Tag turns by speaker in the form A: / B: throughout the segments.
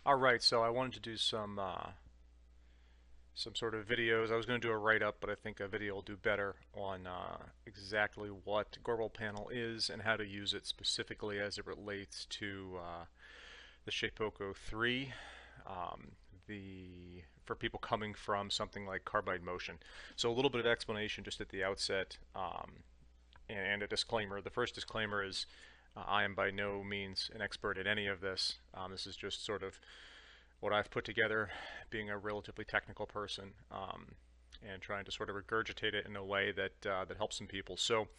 A: Alright, so I wanted to do some sort of videos. I was going to do a write-up, but I think a video will do better on exactly what GRBL panel is and how to use it specifically as it relates to the Shapeoko 3, for people coming from something like carbide motion. So a little bit of explanation just at the outset, and a disclaimer. The first disclaimer is I am by no means an expert at any of this. This is just sort of what I've put together, being a relatively technical person, and trying to sort of regurgitate it in a way that that helps some people. So,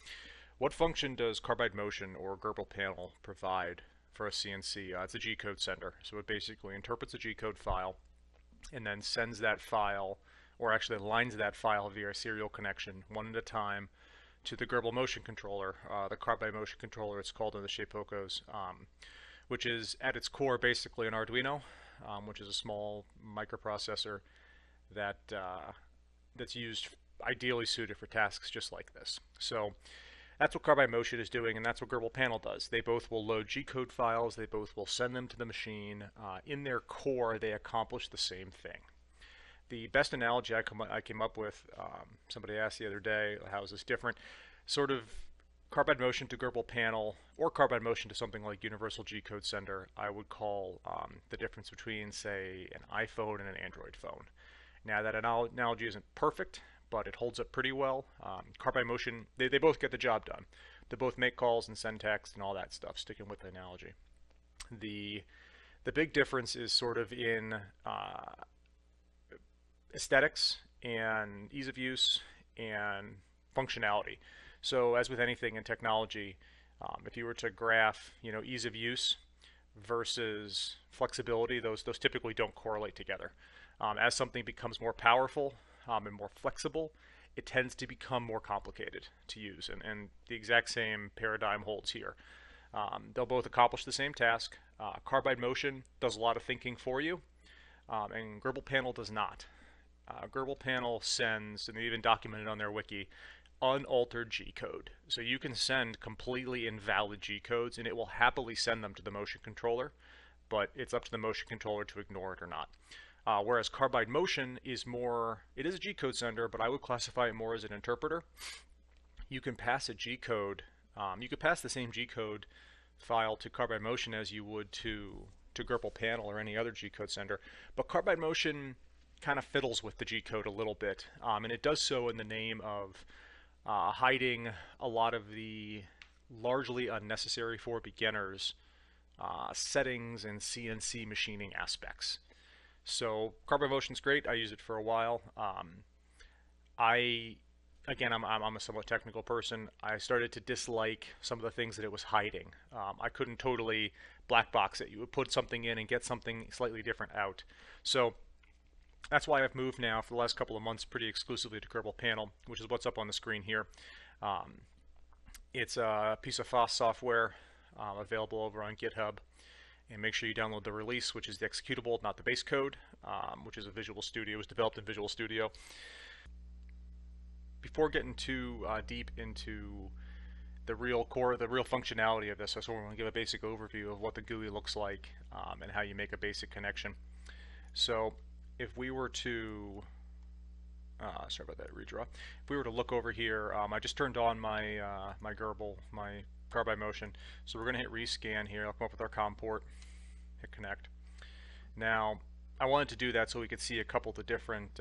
A: what function does carbide motion or GRBL panel provide for a CNC? It's a G-code sender. So it basically interprets a G-code file and then sends that file, or actually aligns that file via a serial connection, one at a time, to the GRBL motion controller, the carbide motion controller it's called in the Shapeokos, which is at its core basically an Arduino, which is a small microprocessor that that's used, ideally suited for tasks just like this. So that's what carbide motion is doing, and that's what GRBL panel does. They both will load G-code files, they both will send them to the machine. In their core, they accomplish the same thing. The best analogy I came up with, somebody asked the other day, how is this different? Sort of carbide motion to GRBL panel, or carbide motion to something like universal G-code sender, I would call the difference between, say, an iPhone and an Android phone. Now, that analogy isn't perfect, but it holds up pretty well. Carbide motion, they both get the job done. They both make calls and send text and all that stuff, sticking with the analogy. The big difference is sort of in aesthetics and ease of use and functionality. So as with anything in technology, if you were to graph, ease of use versus flexibility, those typically don't correlate together. As something becomes more powerful and more flexible, it tends to become more complicated to use, and the exact same paradigm holds here. They'll both accomplish the same task. Carbide motion does a lot of thinking for you, and GRBL panel does not. GRBL panel sends, and they even documented on their wiki, unaltered G-code. So you can send completely invalid G-codes and it will happily send them to the motion controller, but it's up to the motion controller to ignore it or not. Whereas carbide motion is more, it is a G-code sender, but I would classify it more as an interpreter. You can pass a G-code, you could pass the same G-code file to carbide motion as you would to GRBL panel or any other G-code sender, but carbide motion kind of fiddles with the G-code a little bit, and it does so in the name of hiding a lot of the largely unnecessary for beginners settings and CNC machining aspects. So carbide motion's great. I use it for a while. Again, I'm a somewhat technical person. I started to dislike some of the things that it was hiding. I couldn't totally black box it. You would put something in and get something slightly different out. So that's why I've moved now for the last couple of months pretty exclusively to GRBL panel, which is what's up on the screen here. It's a piece of FOSS software available over on GitHub. And make sure you download the release, which is the executable, not the base code, which is a Visual Studio. It was developed in Visual Studio. Before getting too deep into the real core, the real functionality of this, I sort of want to give a basic overview of what the GUI looks like and how you make a basic connection. So if we were to, sorry about that redraw. If we were to look over here, I just turned on my my GRBL, my carbide motion. So we're going to hit rescan here. I'll come up with our COM port, hit connect. Now, I wanted to do that so we could see a couple of the different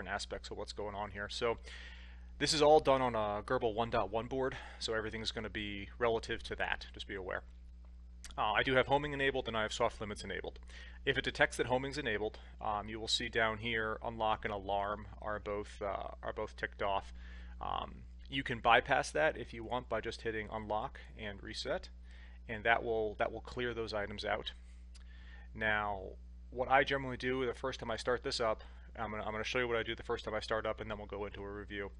A: aspects of what's going on here. So this is all done on a GRBL 1.1 board, so everything's going to be relative to that. Just be aware. I do have homing enabled and I have soft limits enabled. If it detects that homing's enabled, you will see down here unlock and alarm are both ticked off. You can bypass that if you want by just hitting unlock and reset, and that will clear those items out. Now, what I generally do the first time I start this up, I'm gonna show you what I do the first time I start up, and then we'll go into a review.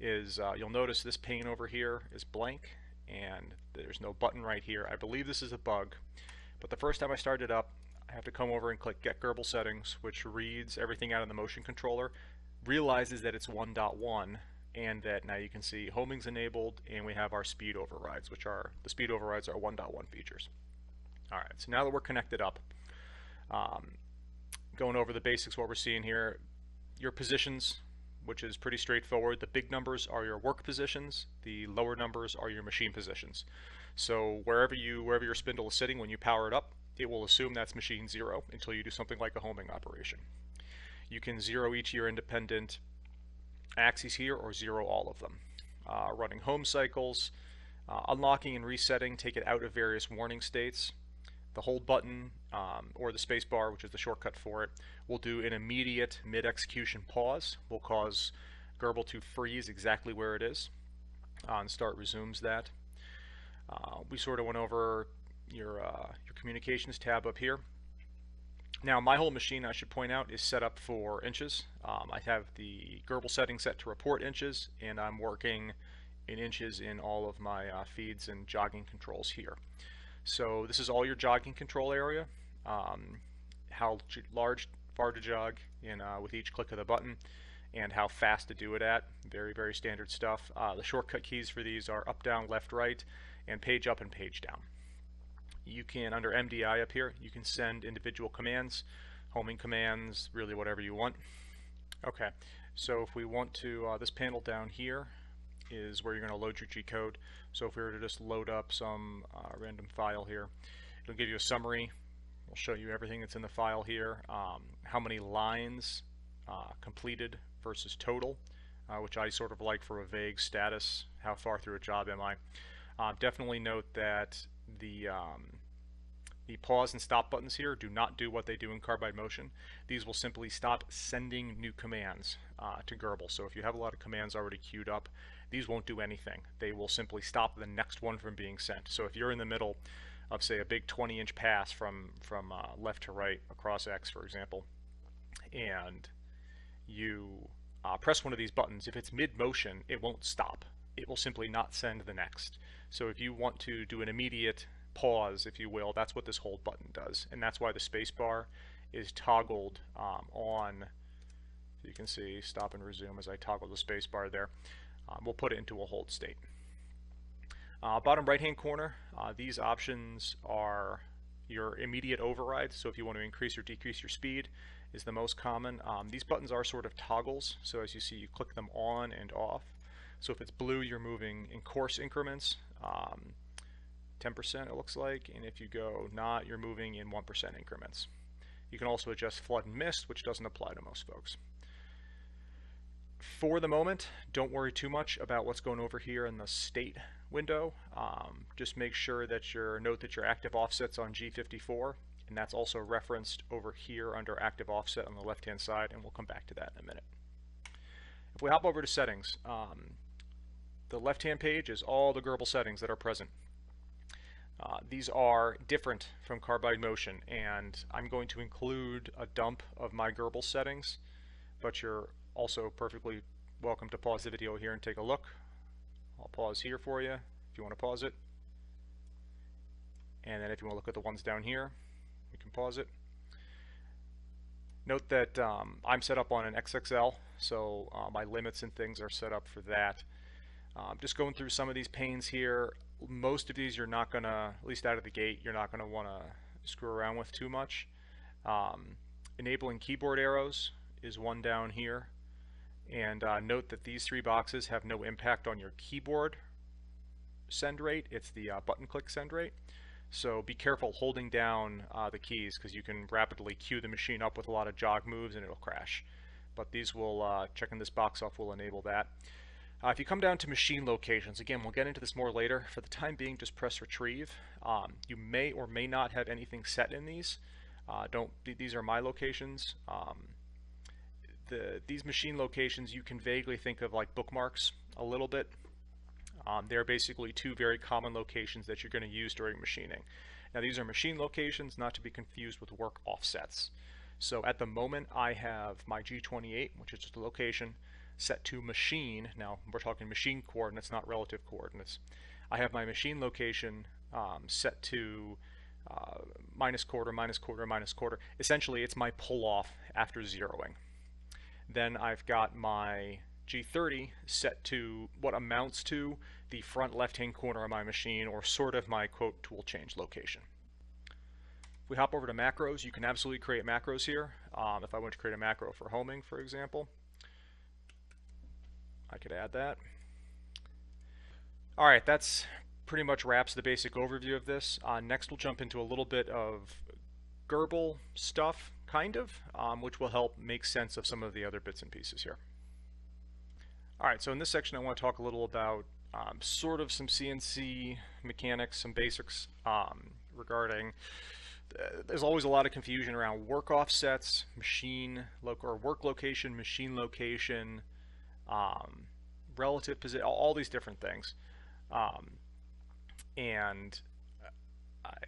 A: Is you'll notice this pane over here is blank, and there's no button right here. I believe this is a bug, but the first time I start it up, I have to come over and click Get GRBL Settings, which reads everything out of the motion controller, realizes that it's 1.1, and that now you can see homing's enabled, and we have our speed overrides, which are, the speed overrides are 1.1 features. Alright, so now that we're connected up, Um, Going over the basics, what we're seeing here, your positions, which is pretty straightforward. The big numbers are your work positions. The lower numbers are your machine positions. So wherever your spindle is sitting when you power it up, it will assume that's machine 0 until you do something like a homing operation. You can 0 each of your independent axes here or 0 all of them. Running home cycles, unlocking and resetting, take it out of various warning states. The hold button, or the space bar, which is the shortcut for it, will do an immediate mid-execution pause. Will cause GRBL to freeze exactly where it is. On start resumes that. We sort of went over your communications tab up here. Now my whole machine, I should point out, is set up for inches. I have the GRBL setting set to report inches, and I'm working in inches in all of my feeds and jogging controls here. So this is all your jogging control area, how large, far to jog with each click of the button, and how fast to do it at. Very, very standard stuff. The shortcut keys for these are up, down, left, right, and page up and page down. You can, under MDI up here, you can send individual commands, homing commands, really whatever you want. Okay, so if we want to, this panel down here is where you're going to load your G code. So if we were to just load up some random file here, it'll give you a summary. We'll show you everything that's in the file here, how many lines completed versus total, which I sort of like for a vague status. How far through a job am I? Definitely note that the pause and stop buttons here do not do what they do in carbide motion. These will simply stop sending new commands to GRBL. So if you have a lot of commands already queued up, these won't do anything. They will simply stop the next one from being sent. So if you're in the middle of, say, a big 20-inch pass from left to right across X, for example, and you press one of these buttons, if it's mid-motion, it won't stop. It will simply not send the next. So if you want to do an immediate pause, if you will, that's what this hold button does, and that's why the space bar is toggled on. You can see stop and resume as I toggle the space bar there. We'll put it into a hold state. Bottom right hand corner, these options are your immediate override. So if you want to increase or decrease your speed is the most common. These buttons are sort of toggles, so as you see, you click them on and off. So if it's blue, you're moving in coarse increments, 10% it looks like, and if you go not, you're moving in 1% increments. You can also adjust flood and mist, which doesn't apply to most folks. For the moment, don't worry too much about what's going over here in the state window. Just make sure that note that your active offset's on G54, and that's also referenced over here under active offset on the left hand side, and we'll come back to that in a minute. If we hop over to settings, the left hand page is all the GRBL settings that are present. These are different from carbide motion, and I'm going to include a dump of my GRBL settings, but you're also perfectly welcome to pause the video here and take a look. I'll pause here for you if you want to pause it, and then if you want to look at the ones down here, you can pause it. Note that I'm set up on an XXL, so my limits and things are set up for that. Just going through some of these panes here, most of these you're not going to, at least out of the gate, you're not going to want to screw around with too much. Enabling keyboard arrows is one down here, and note that these three boxes have no impact on your keyboard send rate. It's the button click send rate. So be careful holding down the keys, because you can rapidly queue the machine up with a lot of jog moves and it'll crash. But these will, checking this box off will enable that. If you come down to machine locations, again, we'll get into this more later. For the time being, just press retrieve. You may or may not have anything set in these. These are my locations. These machine locations you can vaguely think of like bookmarks a little bit. They're basically two very common locations that you're going to use during machining. Now these are machine locations, not to be confused with work offsets. So at the moment I have my G28, which is just a location, set to machine. Now we're talking machine coordinates, not relative coordinates. I have my machine location set to minus quarter, minus quarter, minus quarter. Essentially it's my pull off after zeroing. Then I've got my G30 set to what amounts to the front left hand corner of my machine, or sort of my quote tool change location. If we hop over to macros, you can absolutely create macros here. If I want to create a macro for homing, for example, I could add that. All right, that's pretty much wraps the basic overview of this. Next, we'll jump into a little bit of GRBL stuff, kind of, which will help make sense of some of the other bits and pieces here. All right, so in this section, I want to talk a little about sort of some CNC mechanics, some basics regarding. There's always a lot of confusion around work offsets, or work location, machine location, relative position, all these different things. And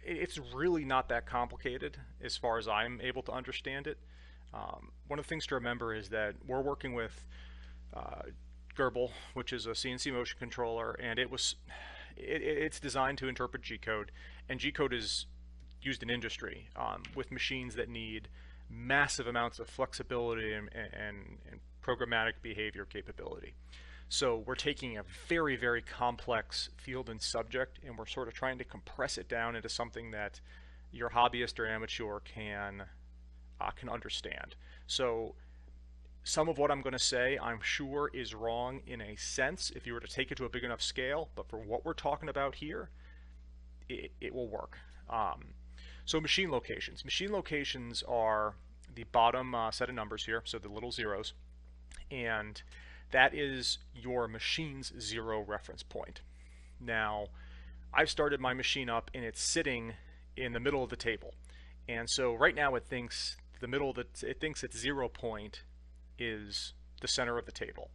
A: it's really not that complicated as far as I'm able to understand it. One of the things to remember is that we're working with GRBL, which is a CNC motion controller, and it's designed to interpret G-code, and G-code is used in industry with machines that need massive amounts of flexibility and programmatic behavior capability. So we're taking a very, very complex field and subject, and we're sort of trying to compress it down into something that your hobbyist or amateur can understand. So some of what I'm going to say, I'm sure, is wrong in a sense if you were to take it to a big enough scale, but for what we're talking about here, it will work. So machine locations. Machine locations are the bottom set of numbers here, so the little zeros, and that is your machine's zero reference point. Now, I've started my machine up and it's sitting in the middle of the table, and so right now it thinks its 0 point is the center of the table,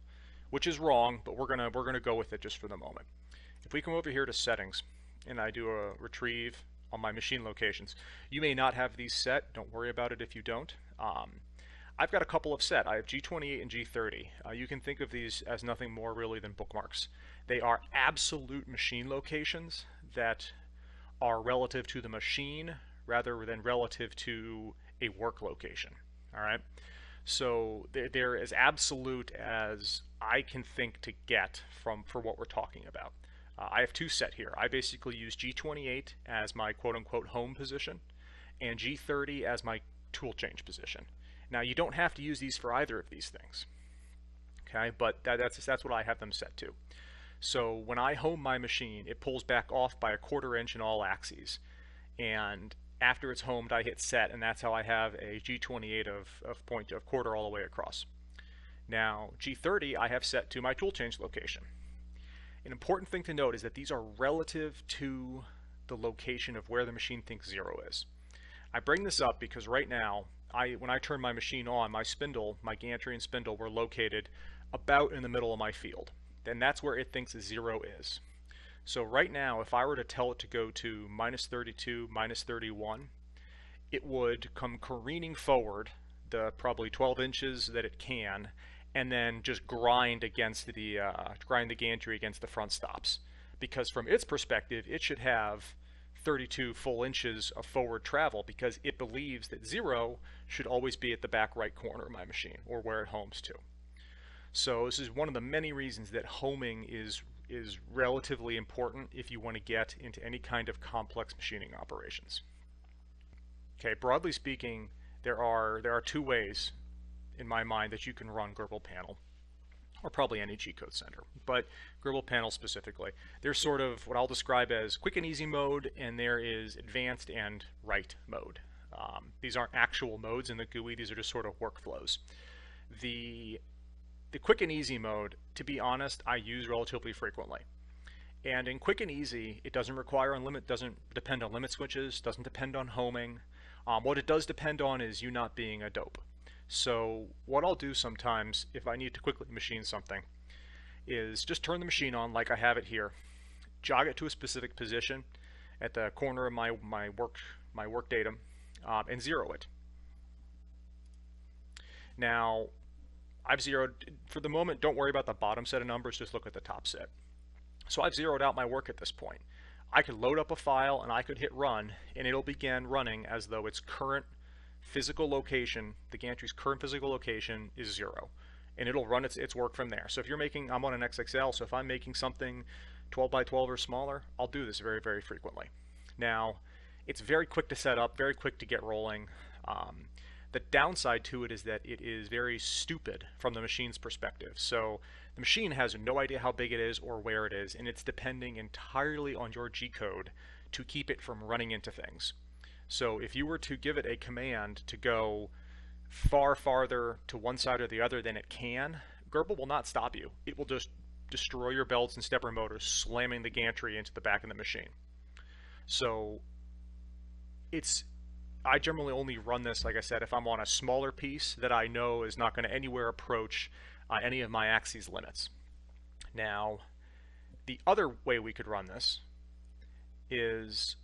A: which is wrong, but we're gonna go with it just for the moment. If we come over here to settings and I do a retrieve on my machine locations, you may not have these set. Don't worry about it if you don't. I've got a couple of set. I have G28 and G30. You can think of these as nothing more really than bookmarks. They are absolute machine locations that are relative to the machine rather than relative to a work location. All right. So they're as absolute as I can think to get for what we're talking about. I have two set here. I basically use G28 as my quote-unquote home position and G30 as my tool change position. Now, you don't have to use these for either of these things, okay? But that's what I have them set to. So when I home my machine, it pulls back off by 1/4 inch in all axes, and after it's homed, I hit set, and that's how I have a G28 of point of quarter all the way across. Now, G30 I have set to my tool change location. An important thing to note is that these are relative to the location of where the machine thinks 0 is. I bring this up because right now, when I turn my machine on, my spindle, my gantry and spindle were located about in the middle of my field. Then that's where it thinks 0 is. So right now, if I were to tell it to go to -32, -31, it would come careening forward the probably 12 inches that it can, and then just grind the gantry against the front stops. Because from its perspective, it should have 32 full inches of forward travel because it believes that 0 should always be at the back right corner of my machine, or where it homes to. So this is one of the many reasons that homing is relatively important if you want to get into any kind of complex machining operations. Okay, broadly speaking, there are two ways in my mind that you can run GRBL panel, or probably any G-code center, but GRBL panel specifically. There's sort of what I'll describe as quick and easy mode, and there is advanced and right mode. These aren't actual modes in the GUI, these are just sort of workflows. The quick and easy mode, to be honest, I use relatively frequently. And in quick and easy, it doesn't depend on limit switches, doesn't depend on homing. What it does depend on is you not being a dope. So what I'll do sometimes, if I need to quickly machine something, is just turn the machine on like I have it here, jog it to a specific position at the corner of my work datum, and 0 it. Now, I've zeroed, for the moment, don't worry about the bottom set of numbers, just look at the top set. So I've zeroed out my work at this point. I could load up a file and I could hit run, and it'll begin running as though its current physical location, the gantry's current physical location, is 0. And it'll run its work from there. So if you're making, I'm on an XXL, so if I'm making something 12 by 12 or smaller, I'll do this very, very frequently. Now, It's very quick to set up, very quick to get rolling. The downside to it is that it is very stupid from the machine's perspective. So the machine has no idea how big it is or where it is, and it's depending entirely on your G code to keep it from running into things. So if you were to give it a command to go far farther to one side or the other than it can, GRBL will not stop you. It will just destroy your belts and stepper motors, slamming the gantry into the back of the machine. So I generally only run this, like I said, if I'm on a smaller piece that I know is not going to anywhere approach any of my axes limits. Now, the other way we could run this is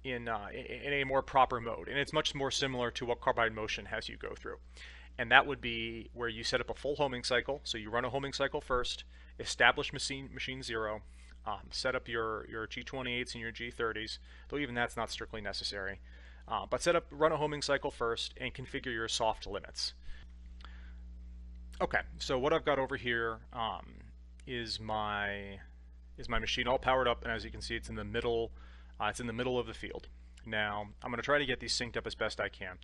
A: in a more proper mode, and it's much more similar to what carbide motion has you go through. And that would be where you set up a full homing cycle. So you run a homing cycle first, establish machine 0, set up your G28s and your G30s, though even that's not strictly necessary. But run a homing cycle first and configure your soft limits. Okay, so what I've got over here is my machine all powered up, and as you can see, it's in the middle. It's in the middle of the field. Now I'm going to try to get these synced up as best I can.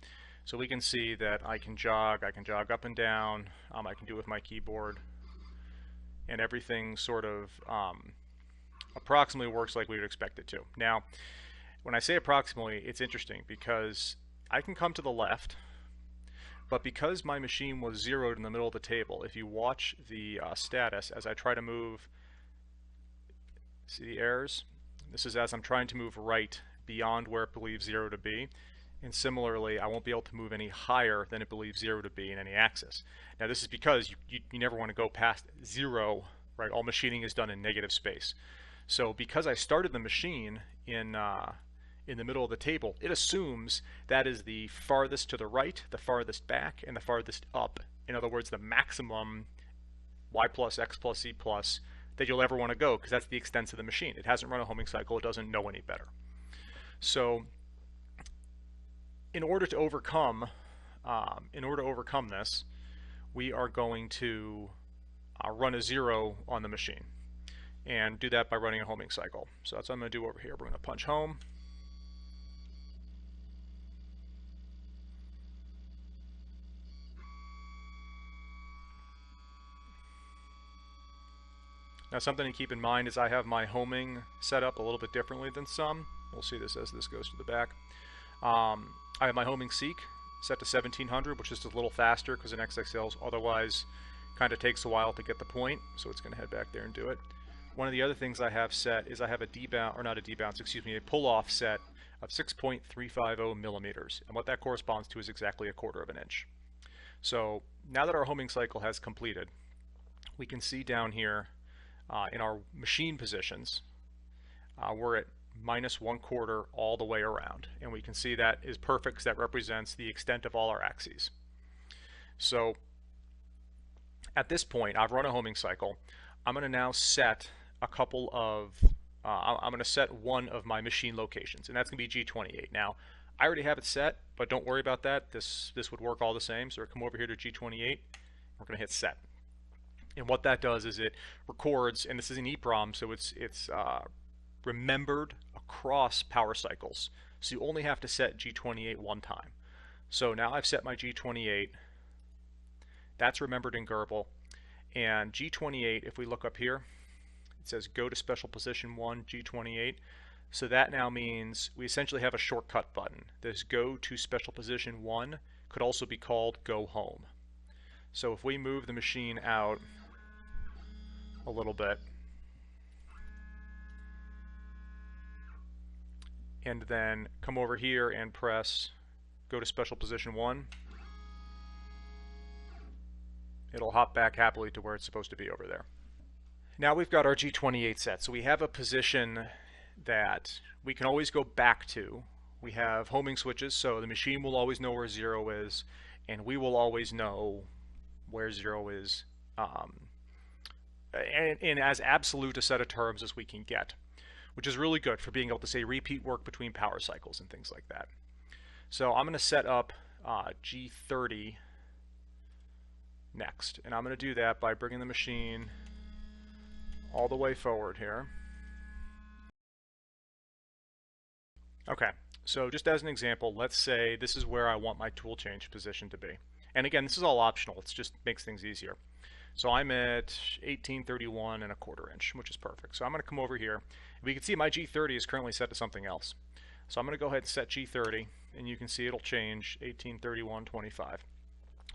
A: So we can see that I can jog up and down. I can do it with my keyboard, and everything sort of approximately works like we would expect it to. Now, when I say approximately, it's interesting because I can come to the left, but because my machine was zeroed in the middle of the table, if you watch the status as I try to move, see the errors? This is as I'm trying to move right beyond where it believes 0 to be. And similarly, I won't be able to move any higher than it believes 0 to be in any axis. Now this is because you never want to go past 0, right? All machining is done in negative space. So because I started the machine in the middle of the table, it assumes that is the farthest to the right, the farthest back, and the farthest up. In other words, the maximum y plus, x plus, z plus that you'll ever want to go, because that's the extent of the machine. It hasn't run a homing cycle, it doesn't know any better. So in order to overcome this, we are going to run a 0 on the machine, and do that by running a homing cycle. So that's what I'm going to do over here. We're going to punch home. Now something to keep in mind is I have my homing set up a little bit differently than some. We'll see this as this goes to the back. I have my homing seek set to 1700, which is a little faster because an XXL otherwise kind of takes a while to get the point, so it's going to head back there and do it. One of the other things I have set is I have a pull-off set of 6.350 millimeters, and what that corresponds to is exactly 1/4 of an inch. So now that our homing cycle has completed, we can see down here in our machine positions, we're at -1/4 all the way around, and we can see that is perfect because that represents the extent of all our axes. So at this point, I've run a homing cycle. I'm going to now set a couple of I'm going to set one of my machine locations, and that's going to be G28. Now I already have it set, but don't worry about that. This would work all the same. So we'll come over here to G28. We're going to hit set. And what that does is it records, and this is an EEPROM, so it's remembered across power cycles. So you only have to set G28 one time. So now I've set my G28. That's remembered in GRBL. And G28, if we look up here, it says go to special position 1, G28. So that now means we essentially have a shortcut button. This go to special position 1 could also be called go home. So if we move the machine out a little bit, and then come over here and press go to special position 1, it'll hop back happily to where it's supposed to be over there. Now we've got our G28 set, so we have a position that we can always go back to. We have homing switches, so the machine will always know where 0 is, and we will always know where 0 is in as absolute a set of terms as we can get, which is really good for being able to say repeat work between power cycles and things like that. So I'm going to set up G30 next, and I'm going to do that by bringing the machine all the way forward here. Okay, So just as an example, let's say this is where I want my tool change position to be. And again, this is all optional. It just makes things easier. So I'm at 1831 and a quarter inch, which is perfect. So I'm going to come over here. We can see my G30 is currently set to something else. So I'm going to go ahead and set G30, and you can see it'll change 1831.25.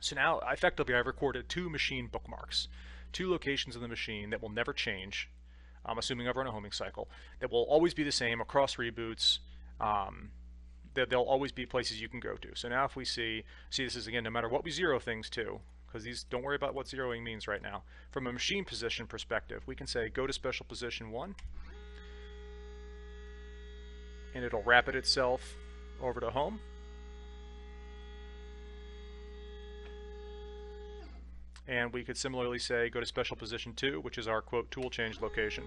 A: So now, effectively, I've recorded 2 machine bookmarks, 2 locations of the machine that will never change, I'm assuming I've run a homing cycle, that will always be the same across reboots. There'll always be places you can go to. So now if we see this is, again, no matter what we zero things to, because these, don't worry about what zeroing means right now. From a machine position perspective, we can say go to special position 1, and it'll rapid itself over to home. And we could similarly say go to special position 2, which is our quote tool change location.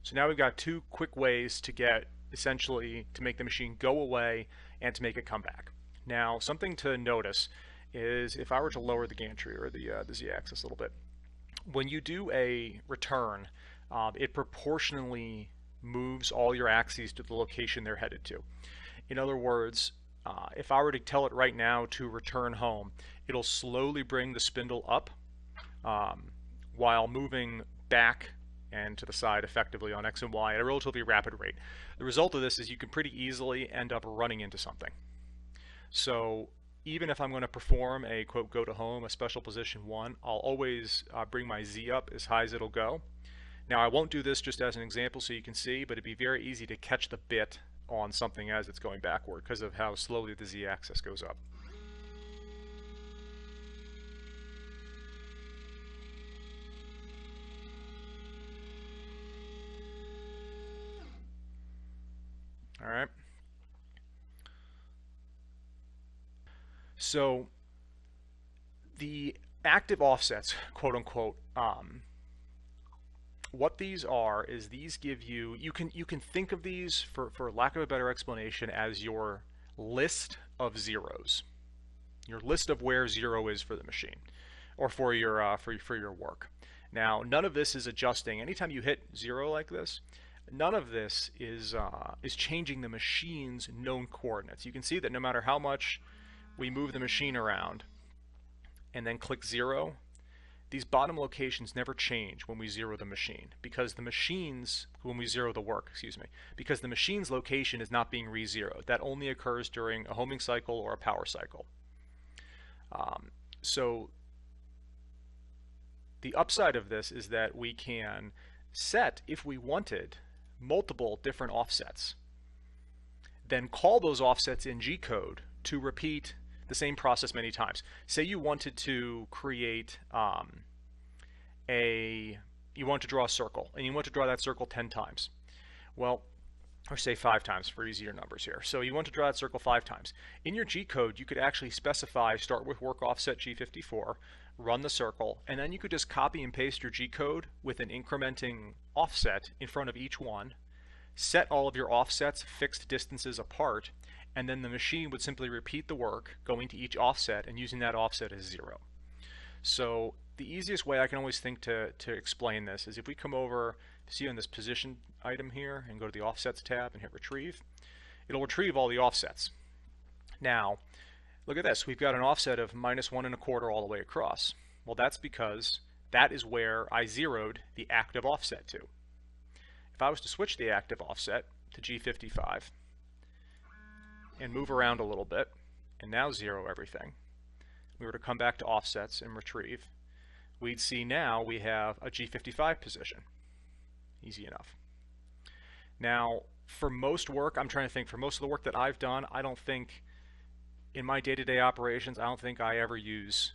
A: So now we've got 2 quick ways to get, essentially, to make the machine go away and to make it come back. Now, something to notice is if I were to lower the gantry or the z-axis a little bit, when you do a return, it proportionally moves all your axes to the location they're headed to. In other words, if I were to tell it right now to return home, it'll slowly bring the spindle up while moving back and to the side effectively on X and Y at a relatively rapid rate. The result of this is you can pretty easily end up running into something. So even if I'm going to perform a quote go to home, a special position 1, I'll always bring my Z up as high as it'll go. Now I won't do this just as an example so you can see, but it'd be very easy to catch the bit on something as it's going backward because of how slowly the Z-axis goes up. All right. So the active offsets, quote unquote, what these are is these give you, you can think of these, for lack of a better explanation, as your list of zeros, your list of where 0 is for the machine or for your work. Now, none of this is adjusting. Anytime you hit 0 like this, none of this is changing the machine's known coordinates. You can see that no matter how much we move the machine around and then click 0, these bottom locations never change when we zero the machine, because the machine's, when we zero the work, excuse me, because the machine's location is not being re-zeroed. That only occurs during a homing cycle or a power cycle. So the upside of this is that we can set, if we wanted, multiple different offsets, then call those offsets in G-code to repeat the same process many times. Say you wanted to create you want to draw a circle, and you want to draw that circle 10 times. Well, or say 5 times for easier numbers here. So you want to draw that circle 5 times. In your G-code, you could actually specify, start with work offset G54, run the circle, and then you could just copy and paste your G-code with an incrementing offset in front of each one, set all of your offsets fixed distances apart, and then the machine would simply repeat the work, going to each offset and using that offset as 0. So the easiest way I can always think to explain this is if we come over, see on this position item here, and go to the Offsets tab and hit Retrieve, it'll retrieve all the offsets. Now, look at this. We've got an offset of -1 1/4 all the way across. Well, that's because that is where I zeroed the active offset to. If I was to switch the active offset to G55 and move around a little bit, and now zero everything, we were to come back to offsets and retrieve, we'd see now we have a G55 position. Easy enough. Now, for most work, I'm trying to think, for most of the work that I've done, I don't think, in my day-to-day operations, I don't think I ever use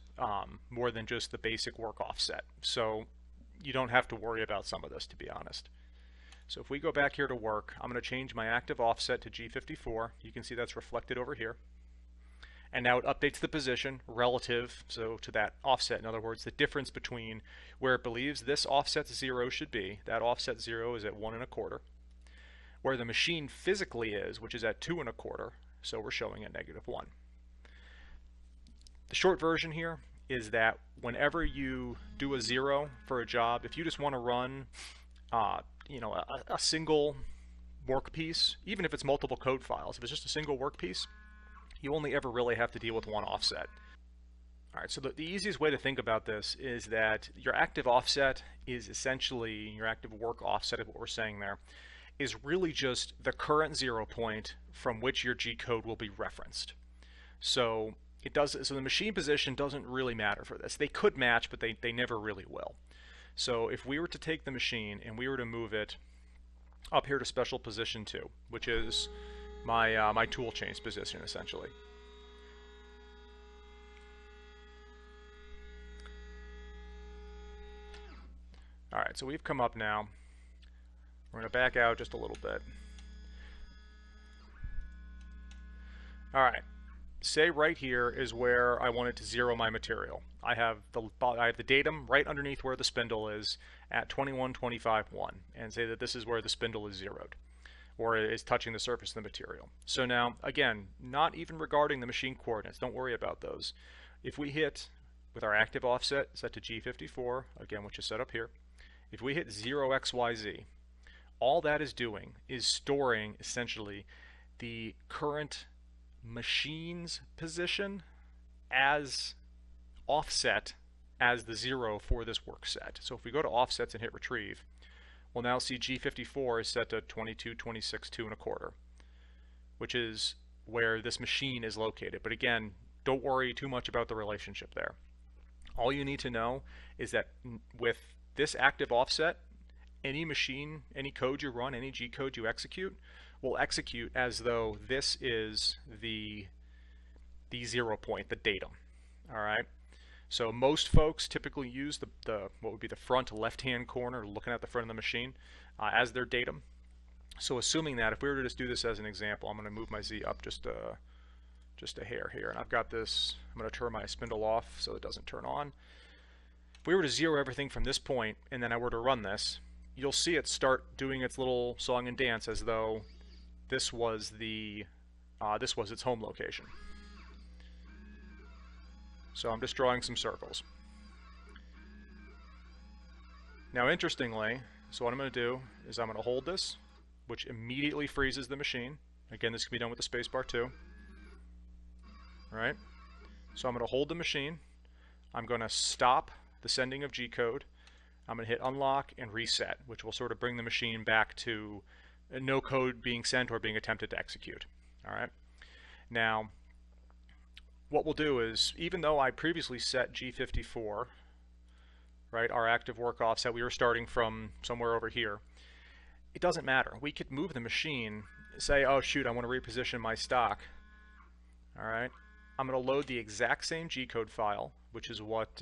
A: more than just the basic work offset. So you don't have to worry about some of this, to be honest. So if we go back here to work, I'm going to change my active offset to G54. You can see that's reflected over here. And now it updates the position relative to that offset. In other words, the difference between where it believes this offset 0 should be, that offset 0 is at 1 1/4, where the machine physically is, which is at 2 1/4, so we're showing at -1. The short version here is that whenever you do a 0 for a job, if you just want to run, a single workpiece, even if it's multiple code files, if it's just a single workpiece, you only ever really have to deal with one offset. All right, so the easiest way to think about this is that your active offset is essentially your active work offset of what we're saying there is really just the current 0 point from which your G code will be referenced. So the machine position doesn't really matter for this. They could match, but they never really will. So if we were to take the machine and we were to move it up here to special position 2, which is my tool chain's position essentially. All right, so we've come up now. We're going to back out just a little bit. All right, say right here is where I wanted to 0 my material. I have the datum right underneath where the spindle is at 21.25.1, and say that this is where the spindle is 0'd, or is touching the surface of the material. So now, again, not even regarding the machine coordinates, don't worry about those. If we hit, with our active offset set to G54, again, which is set up here, if we hit 0xyz, all that is doing is storing essentially the current machine's position as offset as the 0 for this work set. So if we go to offsets and hit retrieve, we'll now see G54 is set to 22.26.2 which is where this machine is located. But again, don't worry too much about the relationship there. All you need to know is that with this active offset, any machine, any code you run, any G code you execute, will execute as though this is the 0 point, the datum. All right. So most folks typically use the what would be the front left-hand corner, looking at the front of the machine, as their datum. So assuming that, if we were to just do this as an example, I'm going to move my Z up just a hair here, and I've got this. I'm going to turn my spindle off so it doesn't turn on. If we were to 0 everything from this point, and then I were to run this, you'll see it start doing its little song and dance as though this was its home location. So I'm just drawing some circles. Now interestingly, so what I'm going to do is I'm going to hold this, which immediately freezes the machine. Again, this can be done with the spacebar too. All right? So I'm going to hold the machine. I'm going to stop the sending of G code. I'm going to hit unlock and reset, which will sort of bring the machine back to no code being sent or being attempted to execute. All right? Now, what we'll do is, even though I previously set G54, right, our active work offset, we were starting from somewhere over here, it doesn't matter. We could move the machine, say, oh shoot, I want to reposition my stock. All right, I'm going to load the exact same G code file, which is what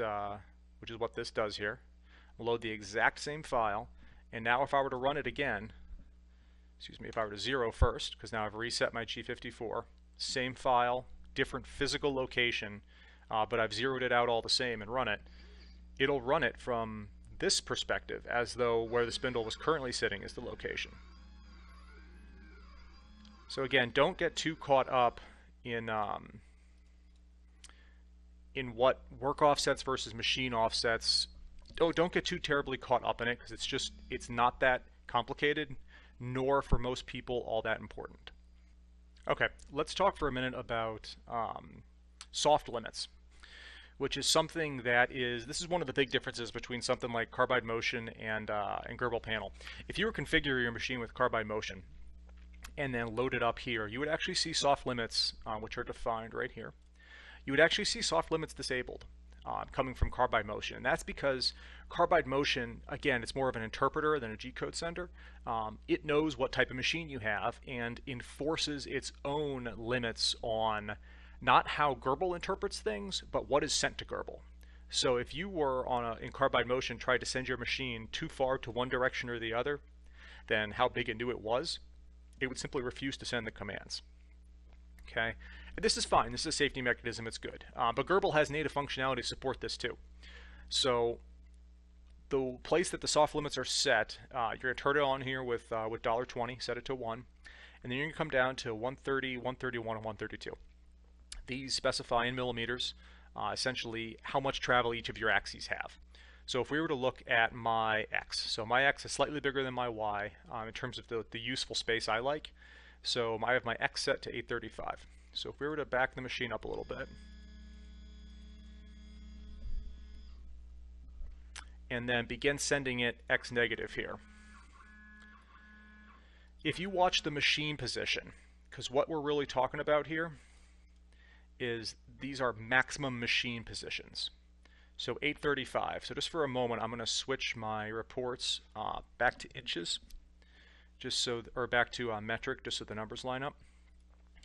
A: this does here. I'll load the exact same file, and now if I were to run it again, if I were to 0 first, because now I've reset my G54, same file, different physical location, but I've zeroed it out all the same and run it, it'll run it from this perspective as though where the spindle was currently sitting is the location. So again, don't get too caught up in what work offsets versus machine offsets. Don't get too terribly caught up in it, because it's not that complicated, nor for most people all that important. Okay, let's talk for a minute about soft limits, which is something this is one of the big differences between something like carbide motion and GRBL panel. If you were to configure your machine with carbide motion and then load it up here, you would actually see soft limits, which are defined right here. You would actually see soft limits disabled coming from carbide motion. And that's because carbide motion, again, it's more of an interpreter than a G-code sender. It knows what type of machine you have and enforces its own limits on not how GRBL interprets things, but what is sent to GRBL. So if you were in carbide motion tried to send your machine too far to one direction or the other than how big it knew it would simply refuse to send the commands. Okay, and this is fine. This is a safety mechanism. It's good. But GRBL has native functionality to support this too. So the place that the soft limits are set, you're going to turn it on here with $20, set it to 1, and then you're going to come down to 130, 131, and 132. These specify in millimeters. essentially how much travel each of your axes have. So if we were to look at my x, so my x is slightly bigger than my y in terms of the useful space I like. So I have my x set to 835. So if we were to back the machine up a little bit, and then begin sending it x negative here. If you watch the machine position, because what we're really talking about here is these are maximum machine positions. So 835. So just for a moment, I'm going to switch my reports back to inches, just so, or back to metric, just so the numbers line up.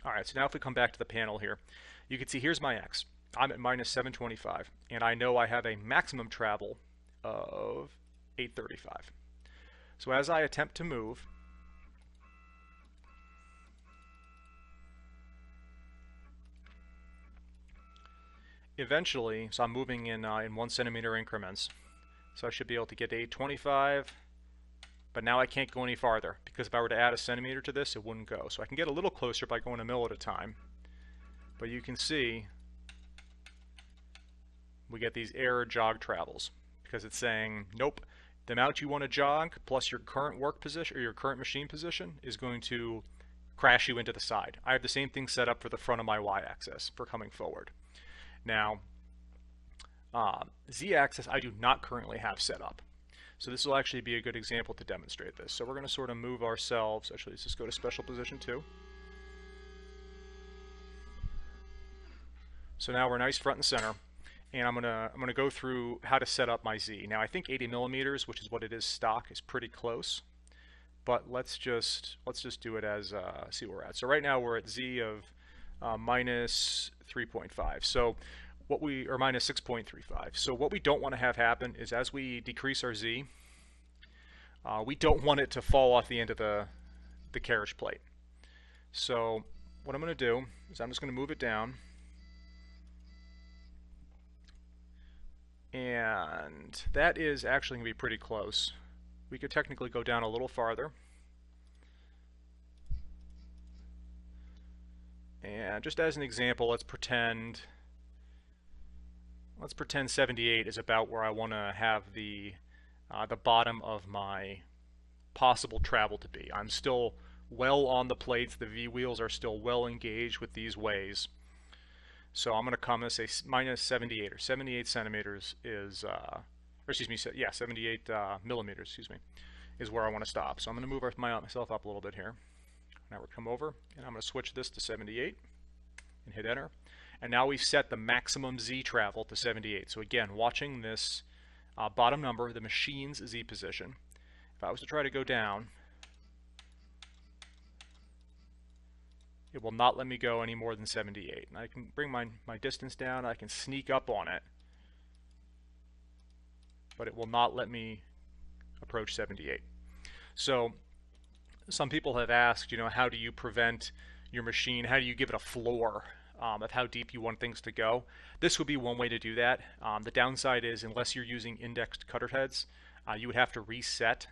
A: All right. So now if we come back to the panel here, you can see here's my x. I'm at minus 725, and I know I have a maximum travel of 835. So as I attempt to move, eventually, so I'm moving in 1 centimeter increments, so I should be able to get to 825, but now I can't go any farther, because if I were to add a centimeter to this, it wouldn't go. So I can get a little closer by going a mil at a time, but you can see we get these error jog travels, because it's saying, nope, the amount you want to jog plus your current work position or your current machine position is going to crash you into the side. I have the same thing set up for the front of my y-axis for coming forward. Now, z-axis I do not currently have set up. So this will actually be a good example to demonstrate this. So we're going to sort of move ourselves, actually let's just go to special position 2. So now we're nice front and center. And I'm gonna go through how to set up my Z. Now I think 80 millimeters, which is what it is stock, is pretty close. But let's just do it as see where we're at. So right now we're at Z of minus 3.5. So what we or minus 6.35. So what we don't want to have happen is as we decrease our Z, we don't want it to fall off the end of the carriage plate. So what I'm going to do is I'm just going to move it down. And that is actually going to be pretty close. We could technically go down a little farther. And just as an example, let's pretend 78 is about where I want to have the bottom of my possible travel to be. I'm still well on the plates. The V wheels are still well engaged with these ways. So I'm going to come and say minus 78 or 78 centimeters is, or excuse me, yeah, 78 millimeters, excuse me, is where I want to stop. So I'm going to move myself up a little bit here. Now we'll come over, and I'm going to switch this to 78 and hit enter. And now we've set the maximum Z travel to 78. So again, watching this bottom number, the machine's Z position, if I was to try to go down, it will not let me go any more than 78. And I can bring my distance down, I can sneak up on it, but it will not let me approach 78. So some people have asked, how do you prevent your machine, how do you give it a floor of how deep you want things to go? This would be one way to do that. The downside is unless you're using indexed cutter heads, you would have to reset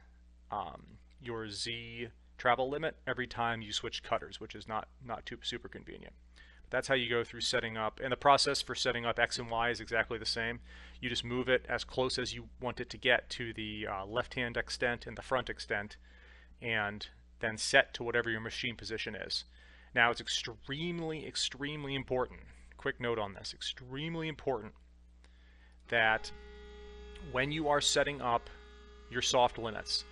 A: your Z travel limit every time you switch cutters, which is not too super convenient. But that's how you go through setting up, and the process for setting up X and Y is exactly the same. You just move it as close as you want it to get to the left-hand extent and the front extent, and then set to whatever your machine position is. Now it's extremely important, quick note on this, extremely important that when you are setting up your soft limits,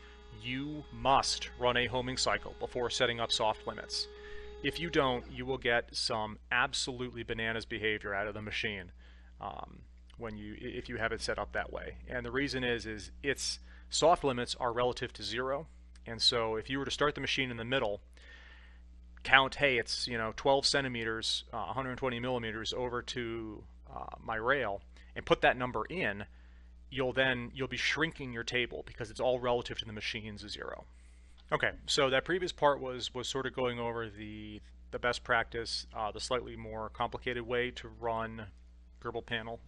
A: you must run a homing cycle before setting up soft limits. If you don't, you will get some absolutely bananas behavior out of the machine if you have it set up that way. And the reason is its soft limits are relative to 0. And so if you were to start the machine in the middle, count, hey, it's 12 centimeters, 120 millimeters over to my rail, and put that number in, you'll be shrinking your table because it's all relative to the machine's 0. Okay, so that previous part was sort of going over the best practice, the slightly more complicated way to run Gerbil panel,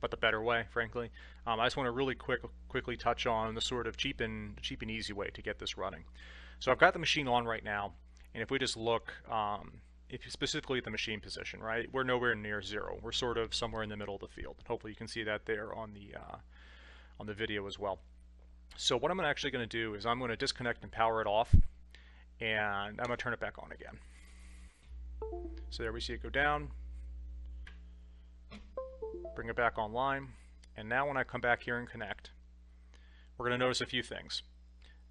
A: but the better way, frankly. I just want to really quickly touch on the sort of cheap and easy way to get this running. So I've got the machine on right now, and if we just look specifically the machine position, right? We're nowhere near 0. We're sort of somewhere in the middle of the field. Hopefully you can see that there on the video as well. So what I'm actually going to do is I'm going to disconnect and power it off, and I'm going to turn it back on again. So there we see it go down, bring it back online, and now when I come back here and connect, we're going to notice a few things.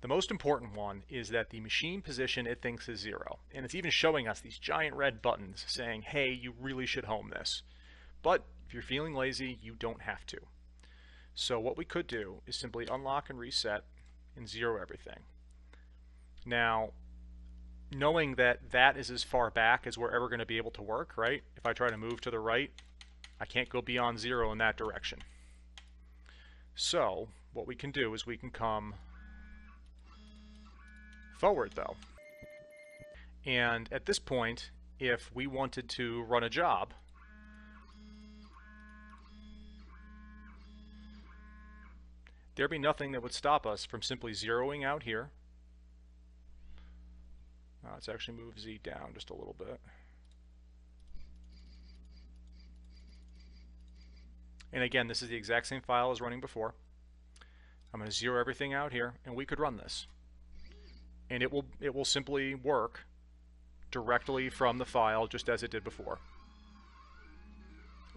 A: The most important one is that the machine position it thinks is 0, and it's even showing us these giant red buttons saying, hey, you really should home this. But if you're feeling lazy, you don't have to. So what we could do is simply unlock and reset and 0 everything. Now, knowing that that is as far back as we're ever going to be able to work, right? If I try to move to the right, I can't go beyond 0 in that direction. So what we can do is we can come forward though. And at this point, if we wanted to run a job, there'd be nothing that would stop us from simply zeroing out here. Let's actually move Z down just a little bit. And again, this is the exact same file as running before. I'm going to zero everything out here, and we could run this. And it will simply work directly from the file just as it did before,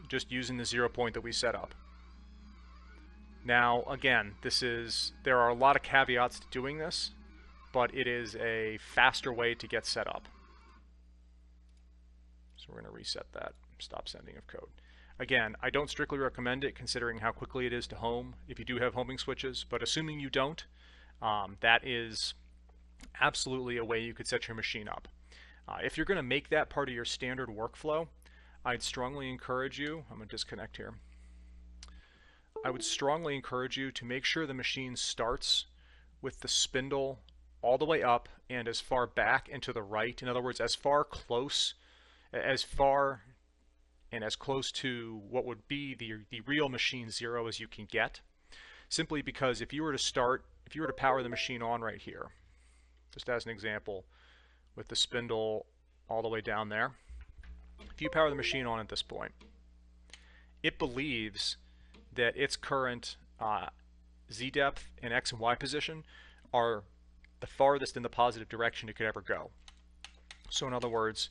A: just using the 0 point that we set up. Now again, there are a lot of caveats to doing this, but it is a faster way to get set up. So we're going to reset that, stop sending of code. Again, I don't strictly recommend it considering how quickly it is to home if you do have homing switches, but assuming you don't, that is absolutely a way you could set your machine up. If you're going to make that part of your standard workflow, I'd strongly encourage you, I'm going to disconnect here, I would strongly encourage you to make sure the machine starts with the spindle all the way up and as far back and to the right. In other words, as far and as close to what would be the real machine 0 as you can get. Simply because if you were to power the machine on right here, just as an example, with the spindle all the way down there, if you power the machine on at this point, it believes that its current Z depth and X and Y position are the farthest in the positive direction it could ever go. So in other words,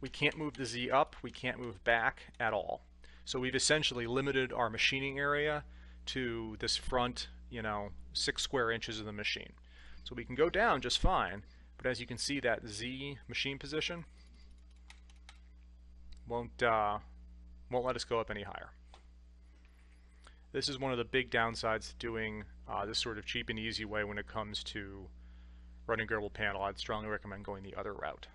A: we can't move the Z up, we can't move back at all. So we've essentially limited our machining area to this front, 6 square inches of the machine. So we can go down just fine, but as you can see, that Z machine position won't let us go up any higher. This is one of the big downsides to doing this sort of cheap and easy way when it comes to running GRBL panel. I'd strongly recommend going the other route.